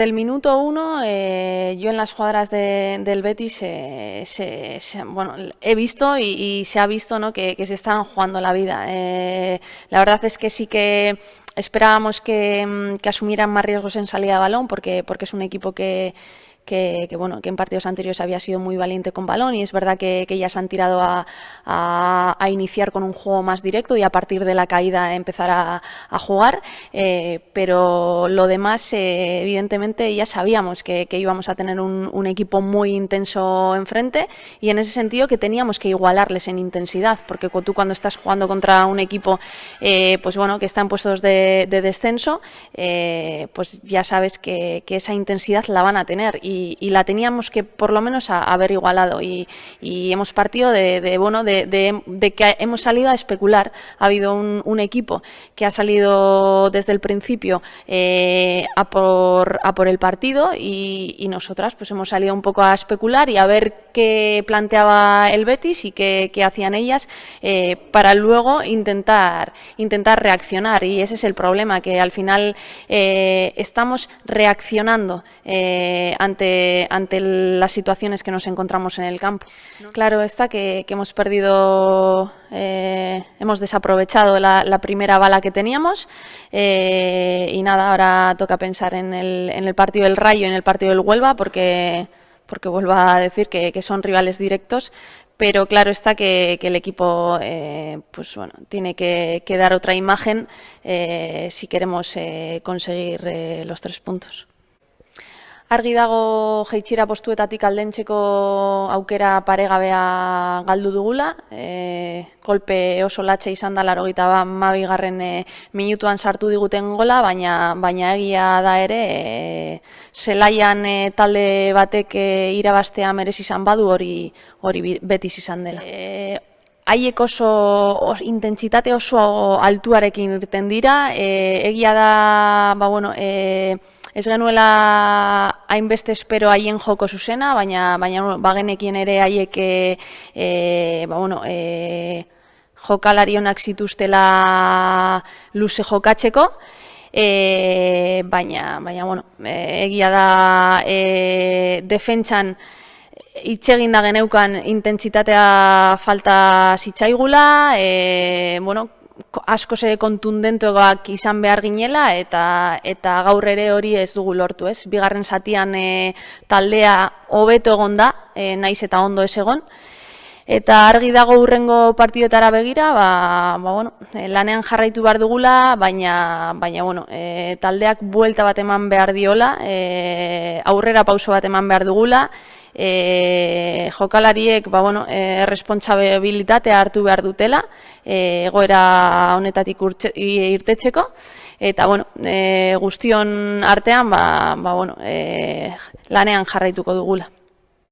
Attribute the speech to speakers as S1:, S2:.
S1: Del minuto 1, yo en las jugadoras del Betis bueno, he visto y se ha visto, ¿no?, que se estaban jugando la vida. La verdad es que sí que esperábamos que asumieran más riesgos en salida de balón porque es un equipo que en partidos anteriores había sido muy valiente con balón, y es verdad que ellas han tirado a iniciar con un juego más directo y a partir de la caída empezar a jugar, pero lo demás, evidentemente ya sabíamos que íbamos a tener un equipo muy intenso enfrente, y en ese sentido que teníamos que igualarles en intensidad, porque tú cuando estás jugando contra un equipo pues bueno, que está en puestos de descenso, pues ya sabes que esa intensidad la van a tener, y la teníamos que por lo menos haber igualado, y hemos partido de que hemos salido a especular. Ha habido un equipo que ha salido desde el principio a por el partido, y nosotras pues hemos salido un poco a especular y a ver qué planteaba el Betis y qué hacían ellas, para luego intentar reaccionar, y ese es el problema, que al final estamos reaccionando ante las situaciones que nos encontramos en el campo. Claro está que hemos perdido, hemos desaprovechado la primera bala que teníamos, y nada, ahora toca pensar en el partido del Rayo y en el partido del Huelva, porque vuelvo a decir que son rivales directos, pero claro está que el equipo pues bueno, tiene que dar otra imagen si queremos conseguir los 3 puntos. Argi dago jaitsiera postuetatik aldentzeko aukera paregabea galdu dugula. Kolpe oso latxa izan da 82. Minutuan sartu diguten gola, baina egia da ere zelaian talde batek irabaztea merezi izan badu, hori Betis izan dela. Haiek oso intentsitate oso altuarekin irten dira, egia da, ez genuela hainbeste espero haien joko zuzena, baina bagenekien ere haiek jokalari onak zituztela luze jokatzeko, baina egia da defentsan itxegin da geneukan intentsitatea falta zitzaigula, askoz kontundentoak izan behar ginela, eta gaur ere hori ez dugu lortu, ez? Bigarren zatian taldea hobeto egon da, naiz eta ondo ez egon, eta argi dago hurrengo partiduetara begira, lanean jarraitu behar dugula, baina taldeak buelta bat eman behar diola, aurrera pauso bat eman behar dugula, jokalariek errespontsabilitatea hartu behar dutela egoera honetatik irtetzeko, eta guztion artean lanean jarraituko dugula.